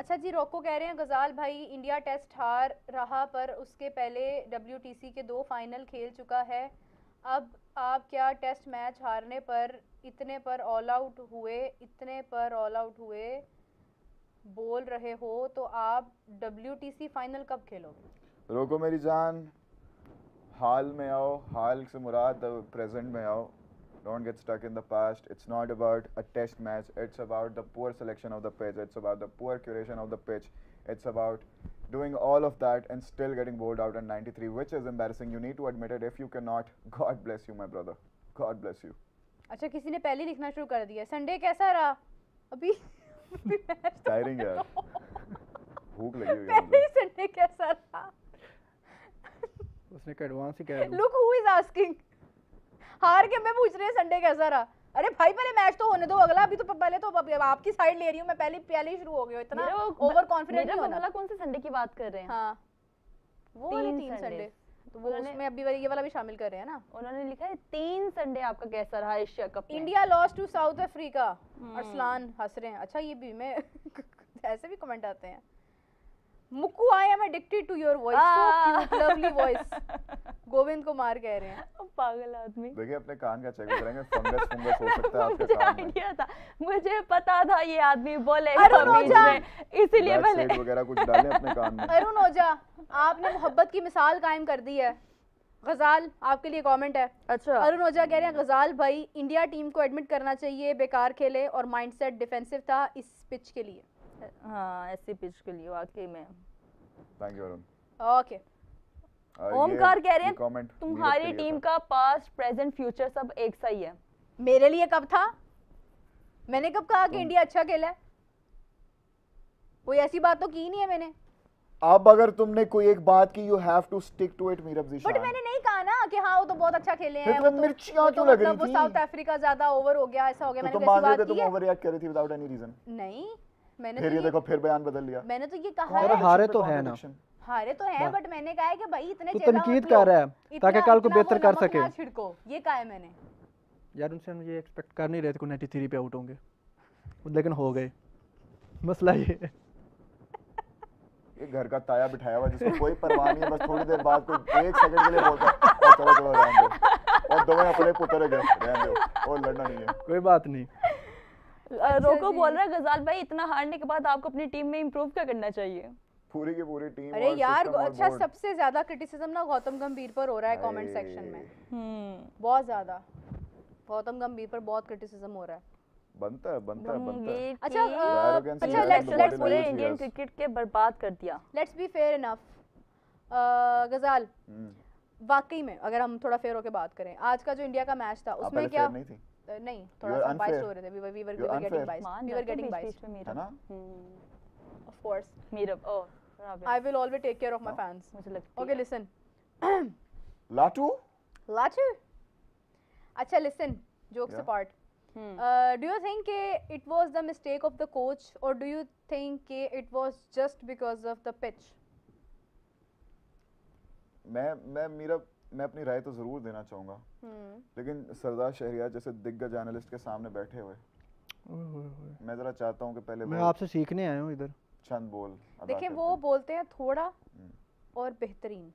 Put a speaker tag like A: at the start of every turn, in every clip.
A: अच्छा जी, रोको कह रहे हैं गजाल भाई इंडिया टेस्ट हार रहा पर उसके पहले WTC के 2 फाइनल खेल चुका है। अब आप क्या टेस्ट मैच हारने पर इतने पर ऑल आउट हुए बोल रहे हो, तो आप WTC फाइनल कब खेलोगे?
B: रोको मेरी जान, हाल में आओ, हाल से मुराद प्रेजेंट में आओ. Don't get stuck in the past. It's not about a test match. It's about the poor selection of the pitch. It's about the poor curation of the pitch. It's about doing all of that and still getting bowled out in 93, which is embarrassing. You need to admit it. If you cannot, God bless you, my brother. God bless you.
A: अच्छा, किसी ने पहले लिखना शुरू कर दिया, Sunday कैसा रहा? अभी
B: Tiring यार. भूख लगी हुई है
A: पहले ही संडे कैसा रहा?
C: उसने एडवांस ही कह दिया.
A: Look who is asking. हार के मैं पूछ रही हूँ संडे कैसा रहा? अरे भाई पहले मैच तो होने दो, अगला अभी तो पहले तो आपकी साइड ले रही हूँ मैं, पहले ही शुरू हो गई हो, इतना ओवर कॉन्फिडेंट नहीं होना।
D: कौन से संडे की बात कर रहे हैं?
A: हाँ वो वाले 3 संडे, तो वो उसमें अभी ये वाला भी शामिल कर रहे हैं ना।
D: उन्होंने लिखा है 3 संडे आपका कैसा रहा एशिया कप में?
A: India lost to South Africa. Arsalan हंस रहे हैं। अच्छा ये भी मैं ऐसे भी कमेंट आते हैं। Mukku I am addicted to your voice, so cute lovely voice. Govind Kumar कह रहे हैं।
D: पागल आदमी।
B: देखिए अपने कान का चेक करेंगे, फंगस हो सकता है आपके कान में।
D: आइडिया था, मुझे पता था ये आदमी बोलेगा बीच में, इसीलिए मैंने
B: वगैरह कुछ डाले अपने कान में।
A: अरुण ओझा, आपने मोहब्बत की मिसाल कायम कर दी है। गजाल आपके लिए कमेंट है।
D: अच्छा,
A: अरुण ओझा कह रहे हैं गजाल भाई इंडिया टीम को एडमिट करना चाहिए, बेकार खेले और माइंडसेट डिफेंसिव था इस पिच के लिए।
D: हाँ ऐसी पिच के लिए वाकई में।
B: Thank you Arun.
A: Okay
D: Omkar कह रहे हैं तुम्हारी टीम का पास्ट प्रेजेंट फ्यूचर सब एक सा ही है।
A: मेरे लिए कब था? मैंने कब कहा कि इंडिया अच्छा खेला है? कोई ऐसी बात तो की नहीं है मैंने।
B: अब अगर तुमने कोई एक बात की, you have to stick to it Meerab Zeeshan.
A: But मैंने नहीं कहा ना कि हाँ वो तो बहुत अच्छा खेले हैं,
B: वो तो मिर्चियां क्यों लग रही थी?
A: वो साउथ अफ्रीका ज्यादा ओवर हो गया, ऐसा हो गया, मैंने
B: कोई ऐसी बात की? तुम ओवर रिएक्ट कर रही थी विदाउट एनी रीजन।
A: नहीं मैंने
B: फिर ये देखो फिर बयान बदल लिया।
A: मैंने तो ये कहा है
C: हारे तो है ना,
A: हारे तो है, बट मैंने कहा है कि भाई इतने
C: तो तनकीद कर रहा है ताकि कल को बेहतर कर सके।
A: छिड़को, ये कहा है मैंने।
C: यार उनसे हम ये एक्सपेक्ट कर नहीं रहे थे कि 93 पे आउट होंगे, लेकिन हो गए। मसला ये है
B: ये घर का ताया बिठाया हुआ जिसको कोई परवाह नहीं है, बस थोड़ी देर बाद कोई 1 सेकंड के लिए बोलता है चलो चलो रहने दो, और दोनों अपने पुत्र गए रहने दो, और लड़ना नहीं है,
C: कोई बात नहीं।
D: रोको बोल रहा है गजाल भाई इतना हारने के बाद आपको अपनी टीम में इंप्रूव क्या करना चाहिए?
B: पूरी की पूरी टीम।
A: अरे यार अच्छा, सबसे ज्यादा क्रिटिसिज्म ना गौतम गंभीर पर हो रहा है कमेंट सेक्शन में। बहुत ज्यादा गौतम गंभीर पर बहुत क्रिटिसिज्म हो रहा है।
B: बनता है।
A: अच्छा
D: लेट्स पूरे इंडियन क्रिकेट के बर्बाद कर दिया।
A: Let's be fair enough. गजाल वाकई में अगर हम थोड़ा फेयर होकर बात करें, आज का जो इंडिया का मैच था उसमें क्या नहीं थोड़ा सा बाइस हो रहे थे, वी वर गेटिंग बाइस्ड है ना। Of course Meerab, oh I will always take care of my fans, मुझे लगता है। ओके लिसन
B: लाटू
A: अच्छा listen, jokes apart, do you think it was the mistake of the coach or do you think it was just because of the pitch?
B: मैं अपनी राय तो जरूर देना चाहूंगा, लेकिन सरदार शहरियार जैसे दिग्गज एनालिस्ट के सामने बैठे हुए मैं जरा चाहता हूं कि पहले
C: मैं आपसे सीखने आया हूं इधर
B: चंद बोल।
A: देखिए वो बोलते हैं थोड़ा और बेहतरीन,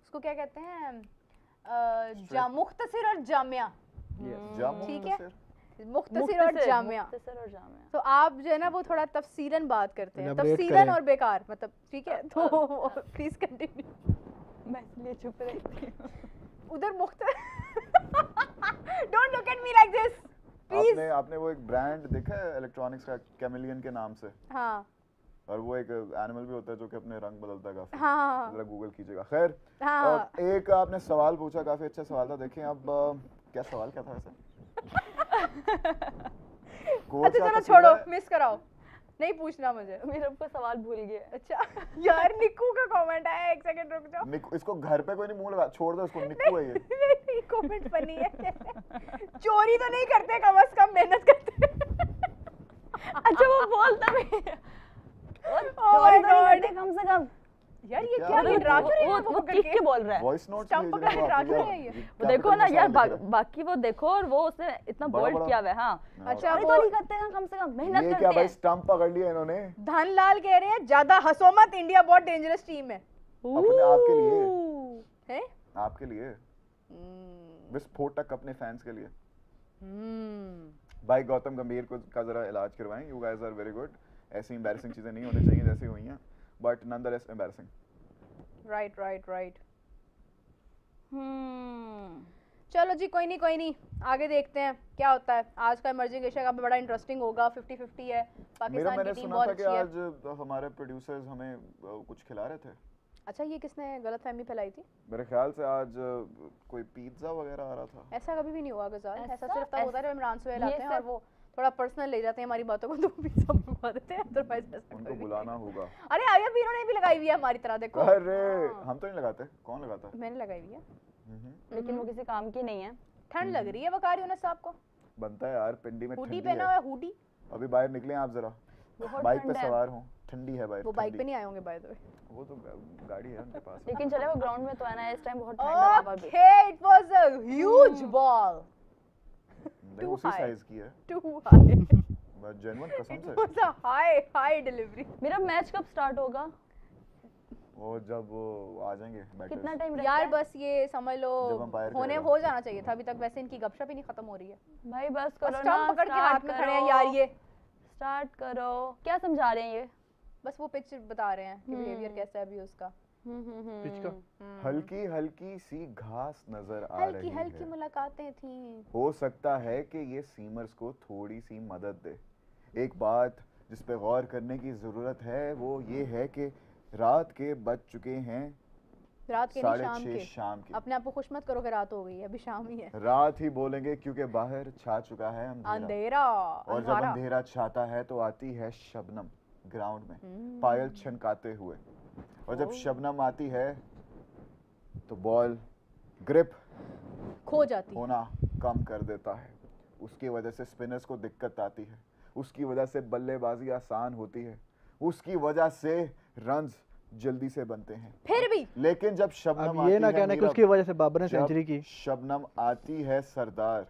A: उसको क्या कहते हैं, मुख्तसर और जामिया, ठीक है, मुख्तसर और जामिया। तो आप जो है ना वो थोड़ा तफसीलन बात करते हैं, तफसीलन और बेकार, मतलब ठीक है। तो प्लीज कंटिन्यू।
D: मैं इसलिए चुप रहती हूं।
A: उधर don't look at me like this please.
B: आपने वो एक ब्रांड देखा है इलेक्ट्रॉनिक्स का, कैमिलियन के नाम से?
A: हाँ,
B: और वो एक एनिमल भी होता है जो कि अपने रंग बदलता है काफी।
A: हाँ,
B: जरा गूगल कीजिएगा। खैर, और एक आपने सवाल पूछा, काफी अच्छा सवाल था। देखिए अब क्या सवाल क्या था वैसे?
A: अच्छा चलो छोड़ो, मिस कराओ, नहीं पूछना मुझे,
D: मेरा को सवाल भूल गया।
A: अच्छा यार निक्कू का कमेंट आया, एक सेकंड रुक जाओ।
B: निक्कू, इसको घर पे कोई नहीं मुंह लगा, छोड़ दो इसको, निक्कू है ये।
A: नहीं कमेंट फनी है। चोरी तो नहीं करते, कम से कम मेहनत करते।
D: अच्छा वो बोलता भी चोरी तो नहीं करते कम से कम,
A: यार ये क्या गिरा क्यों रहे हैं
D: वो चीख के बोल रहा है,
B: वॉइस नोट्स
A: स्टंप पकड़ के गिरा क्यों रहे हैं ये?
D: वो देखो ना यार, बाकी वो देखो, और वो उसने इतना बोल्ड किया हुआ है। हाँ
A: अच्छा
D: वो तो नहीं करते हैं, कम से कम मेहनत करते हैं।
B: ये क्या भाई स्टंप पकड़ लिया इन्होंने?
A: धनलाल कह रहे हैं ज्यादा हंसो मत, इंडिया बहुत डेंजरस टीम है।
B: अपने आपके लिए
A: है
B: आपके लिए विस्फोटक अपने फैंस के लिए। भाई गौतम गंभीर को का जरा इलाज करवाएं, you guys are very good. ऐसी एम्बैरेसिंग चीजें नहीं होनी चाहिए जैसी हुई हैं, बट नॉनदलेस एम्बैरेसिंग।
A: राइट। चलो जी, कोई नहीं, आगे देखते हैं क्या होता है। आज का इमर्जिंग एशिया कप बड़ा इंटरेस्टिंग होगा, 50-50 है। पाकिस्तान की टीम बहुत अच्छी है।
B: मैंने सुना था कि आज हमारे प्रोड्यूसर्स हमें कुछ खिला रहे थे।
A: अच्छा, ये किसने गलतफहमी फैलाई थी?
B: मेरे ख्याल से आज कोई पिज्जा वगैरह आ रहा था।
A: ऐसा कभी भी नहीं हुआ गज़ाल, ऐसा सिर्फ तब होता है जब इमरान सुहेल आते हैं और वो थोड़ा पर्सनल ले जाते हैं हमारी बातों को, तो पिज्जा मंगवा देते हैं। अदरवाइज ऐसा
B: उनको बुलाना होगा।
A: अरे आया भी, इन्होंने भी लगाई हुई है हमारी तरह, देखो।
B: अरे हम तो नहीं लगाते, कौन लगाता है?
A: मैंने लगाई हुई है,
D: लेकिन वो किसी काम की नहीं है।
A: ठंड लग रही है वकारी यूनुस साहब को।
B: बनता है यार, पिंडी में
A: हुडी
B: ठंडी
A: पहना हुआ
B: है।
A: है, हुडी।
B: अभी बाहर निकले आप जरा, बाइक पे सवार हो, ठंडी है बाइक।
A: वो बाइक पे नहीं आए होंगे बाय द वे,
B: वो तो गाड़ी है उनके पास।
D: लेकिन चले वो ग्राउंड में तो है ना, इस टाइम बहुत ठंड है वहां पे।
A: Okay, it was a huge ball,
B: नहीं उसी साइज की है,
A: टू हाई।
B: बट जेन्युइन कसम
A: इट
B: से।
A: Was a high delivery.
D: मेरा मैच कब स्टार्ट होगा?
B: वो जब वो आ जाएंगे बैटर्स।
D: कितना टाइम
A: यार बस ये समझ लो होने हो जाना चाहिए था, अभी तक वैसे इनकी गपशप ही नहीं खत्म हो रही है।
D: भाई बस करो ना,
A: स्टंप पकड़ के हाथ में खड़े हैं यार, ये
D: स्टार्ट करो। क्या समझा रहे हैं ये?
A: बस वो पिच बता रहे हैं कि बिहेवियर कैसा है अभी उसका।
C: पिच का
B: हल्की हल्की सी घास नजर आ रही है,
A: हल्की मुलाकातें थी।
B: हो सकता है कि ये सीमर्स को थोड़ी सी मदद दे। एक बात जिस पे गौर करने की जरूरत है वो ये है कि रात के बज चुके हैं
A: रात के नहीं,
B: शाम के।
A: अपने आप को खुश मत करो कि रात हो गई है, अभी शाम ही है।
B: रात ही बोलेंगे क्योंकि बाहर छा चुका है
A: अंधेरा।
B: और जब अंधेरा छाता है तो आती है शबनम ग्राउंड में पायल छनकाते हुए, और जब शबनम आती है तो बॉल ग्रिप
A: खो जाती
B: होना कम कर देता है। उसकी वजह से स्पिनर्स को दिक्कत आती है, उसकी वजह से बल्लेबाजी आसान होती है, उसकी वजह से रन्स जल्दी से बनते हैं।
A: फिर भी
B: लेकिन जब शबनम
C: अब ये ना कहना कि उसकी वजह से बाबर ने सेंचुरी की।
B: शबनम आती है सरदार,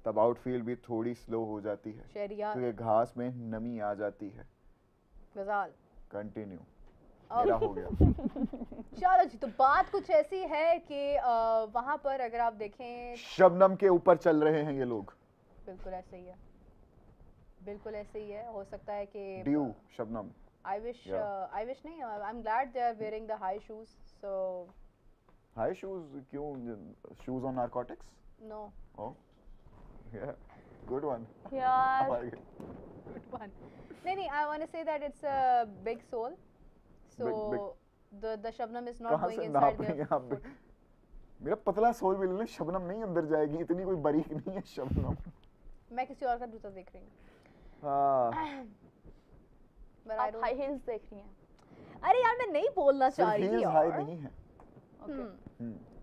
B: तब आउटफील्ड भी थोड़ी स्लो हो जाती है क्योंकि घास में नमी आ जाती है।
A: गजाल
B: कंटिन्यू मेरा हो गया।
A: चलो जी, तो बात कुछ ऐसी है कि वहां पर अगर आप देखें
B: शबनम के ऊपर चल रहे हैं ये लोग।
A: बिल्कुल ऐसे ही है, बिल्कुल ऐसे ही है। हो सकता है कि
B: ड्यू शबनम।
A: I wish नहीं, I'm glad they are wearing the high shoes, so
B: high shoes क्यों? shoes on narcotics?
A: No.
B: Oh yeah, good one.
D: यार
A: Good one. नहीं, I want to say that it's a big sole, so the Shabnam is not going inside there.
B: मेरा पतला soul भी ले ले, शबनम नहीं अंदर जाएगी, इतनी कोई बारीक नहीं है शबनम।
A: मैं किसी और का जूता देख रही हूँ।
B: हाँ।
D: आप हाई हील्स देख रही हैं?
A: अरे यार मैं नहीं बोलना चाह रही थी।
B: हाई नहीं है।
A: Okay.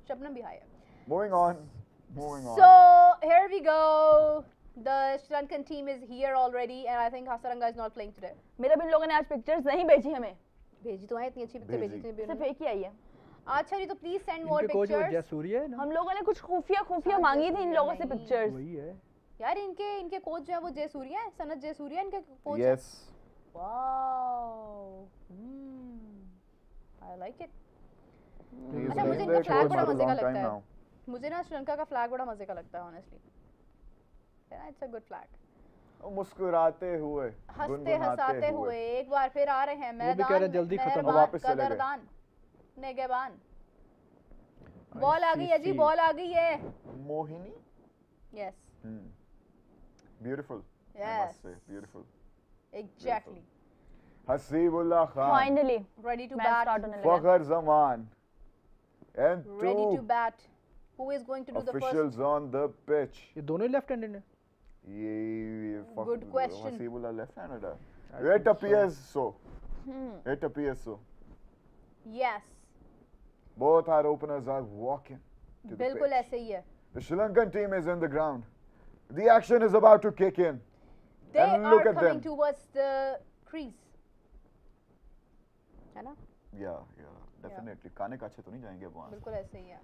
A: शबनम भी हाई है।
B: Moving on.
A: So here we go. The Sri Lankan team is here already, and I think Hasaranga is not playing today.
D: मेरे भी लोगों ने आज पिक्चर्स नहीं भेजी हमें।
A: भेजी तो है, इतनी अच्छी पिक्चर भेजी थी।
D: सिर्फ एक ही आई है।
A: अच्छा नहीं तो please send more pictures.
C: Jayasuriya है ना,
D: हम लोगों ने कुछ खुफिया मांगी थी इन लोगों से पिक्चर्स।
C: वही है
A: यार, इनके कोच जो है वो जयसूर्या है, सनत जयसूर्या इनके कोच है।
B: Yes.
A: Wow. I like it.
B: अच्छा,
A: मुझे इनका फ्लैग बड़ा मजे का लगता है। मुझे ना श्रीलंका का फ्लैग बड़ा मजे का लगता है honestly. It's a good flag.
B: मुस्कुराते हुए,
A: हंसते हंसाते हुए एक बार फिर आ रहे हैं मैदान।
C: जल्दी खत्म
B: वापस चले गए।
A: कदरदान नेगेबान। बॉल आ गई है जी, बॉल आ गई है।
B: Mohini.
A: Yes.
B: Beautiful.
A: Yes.
B: I must say, beautiful.
A: Exactly.
B: Hasibullah Khan.
D: Finally.
A: Ready to bat.
B: Fakhar Zaman. And
A: ready to bat. Who is going to do the first?
B: Officials on the pitch.
C: ये दोनों left handed हैं?
B: ये
A: good question.
B: Hasibullah left-handed है? It appears so. It appears so.
A: Yes.
B: Both our openers are walking to the pitch.
A: बिल्कुल ऐसे ही है.
B: The Sri Lankan team is in the ground. The action is about to kick in.
A: They
B: and look
A: are
B: at
A: coming
B: them.
A: towards the crease. है ना?
B: Definitely खाने का अच्छे तो नहीं जाएंगे वहाँ
A: बिल्कुल ऐसे ही है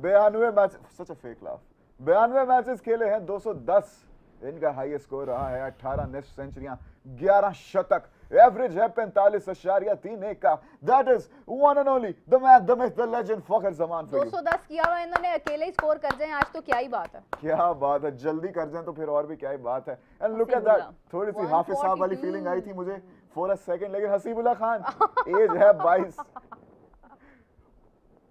B: 92 match such a fake laugh 92 matches खेले हैं 210 इनका हाईएस्ट स्कोर रहा है 18 नेस्ट सेंचुरियां 11 शतक एवरेज है 45.31 का that is one and only the man the myth the legend Fakhar Zaman
A: 210 किया हुआ इन्होंने अकेले ही स्कोर कर जाए आज तो क्या ही बात है
B: क्या बात है जल्दी कर जाए तो फिर और भी क्या ही बात है एंड लुक एट दैट थोड़ी सी हाफिज साहब वाली फीलिंग आई थी मुझे फॉर अ सेकंड लेकिन हसीबुल्लाह खान एज है 22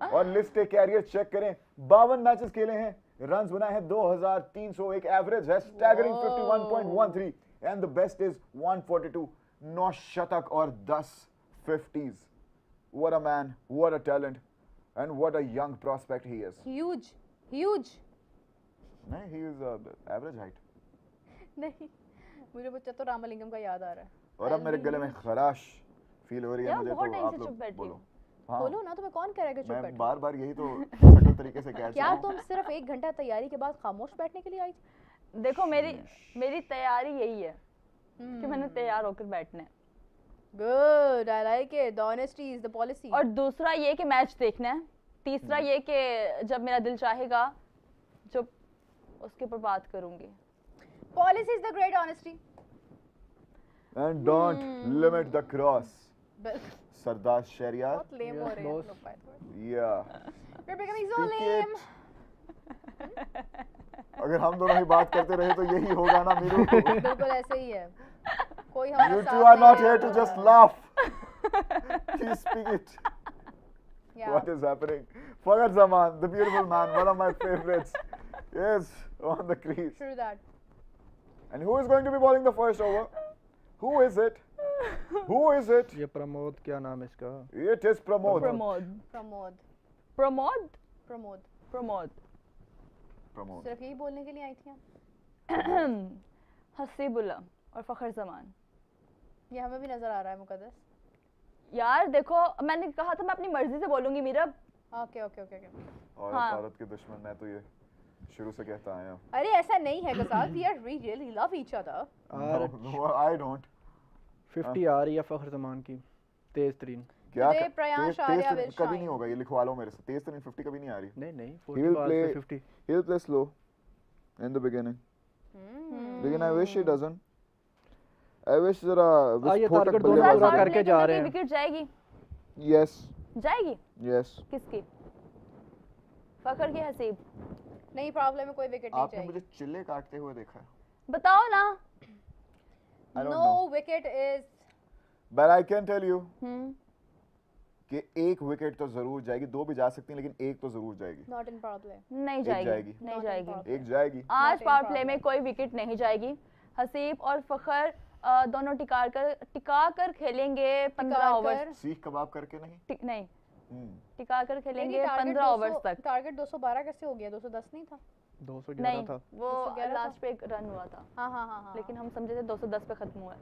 B: और लिस्ट कैरियर चेक करें 52 मैचेस खेले हैं रन्स बनाए हैं 2301 एवरेज है staggering 51.13 and the best is 142 9 शतक और 10 50s what a man what a talent and what a young prospect he is
A: huge
B: नहीं he is average height
A: नहीं मुझे वो चतुर रामलिंगम का याद आ रहा है
B: और अब मेरे गले में खराश फील हो रही है मुझे तो आप लोग बोलो
A: हाँ। बोलो ना तुम्हें कौन कह रहा है कि चुप बैठो
B: मैं बार-बार यही तो सटल तरीके से कह
A: क्या तुम सिर्फ 1 घंटा तैयारी के बाद खामोश बैठने के लिए आई थी
D: देखो मेरी तैयारी यही है कि मैंने तैयार होकर बैठना है
A: good I like it the honesty is the policy
D: और दूसरा ये कि मैच देखना है तीसरा ये कि जब मेरा दिल चाहेगा जब उसके ऊपर बात करूंगी
A: policy is the great honesty
B: and don't limit the cross Sardar Shehryar
A: बहुत लेम हो रहे हैं लोग बाय द वे
B: या
A: we're becoming so lame
B: अगर हम दोनों ही बात करते रहे तो यही होगा ना मीरू
A: बिल्कुल ऐसे ही है कोई हमारा
B: You
A: साथ
B: two are
A: नहीं
B: not
A: है।
B: here to just laugh. Please speak it.
A: Yeah.
B: What is happening? Faghr Zaman, the beautiful man, one of my favorites, is on the crease.
A: True that.
B: And who is going to be bowling the first over? Who is it? Who is it?
C: ये प्रमोद क्या नाम है इसका
B: It is Pramod.
D: Pramod
A: Pramod
D: Pramod
A: Pramod
D: Pramod
B: Pramod.
A: सिर्फ यही बोलने के लिए आई थी हम
D: हसीबुल्लाह और फखर जमान
A: ये हमें भी नजर आ रहा है मुकद्दस
D: यार देखो मैंने कहा था मैं अपनी मर्जी से बोलूंगी Meerab
A: okay okay okay okay
B: और
D: हाँ।
B: औरत के दुश्मन मैं तो ये शुरू से कहता आया हूँ.
A: अरे ऐसा नहीं है गसाल we are we really love each other
B: No, I don't.
C: 50 आ रही है फखर जमान की तेज तरीन
B: क्या
A: Today प्रयांश आर्या will
B: कभी
A: shine.
B: नहीं होगा ये लिखवा लो मेरे से तेज तरीन 50 कभी नहीं आ रही.
C: नहीं
B: He will
C: 40 बाल
B: play-
C: पे 50
B: He'll play slow in the beginning. लेकिन I wish he doesn't. I wish जरा
C: ये
B: विस्फोटक
C: target दोनों
B: बल्लेबाजी
C: पूरा
B: करे.
C: करके जा रहे हैं।
D: विकेट जाएगी
B: Yes,
D: जाएगी
B: yes.
D: किसकी फखर की हसीब
A: नहीं प्रॉब्लम है कोई विकेट नहीं
B: आपने मुझे चिल्ले काटते हुए देखा है.
D: बताओ ना
B: I don't
A: know
B: know.
A: Wicket is
B: But I can tell you
D: hmm
B: कि एक विकेट तो जरूर जाएगी. दो भी जा सकती हैं लेकिन एक तो जरूर जाएगी.
A: नॉट इन पावर प्ले
D: नहीं
B: एक
D: जाएगी
B: जाएगी.
D: नहीं
A: Not in
D: जाएगी
A: power play.
B: एक जाएगी.
D: आज
A: Not in
D: power
A: power
D: play में
A: play.
D: कोई विकेट नहीं जाएगी हसीब और फखर दोनों टिका कर खेलेंगे 15 ओवर
B: सीख कबाब करके नहीं.
D: नहीं
B: हम्म.
D: टिका कर खेलेंगे 15 ओवर्स तक
A: टारगेट 212 कैसे हो गया 210 नहीं था
C: 211
D: नहीं
C: था
D: वो
A: 211
D: लास्ट पे एक रन हुआ था
A: हाँ हाँ हाँ हाँ
D: लेकिन हम समझे थे 210 पे खत्म हुआ है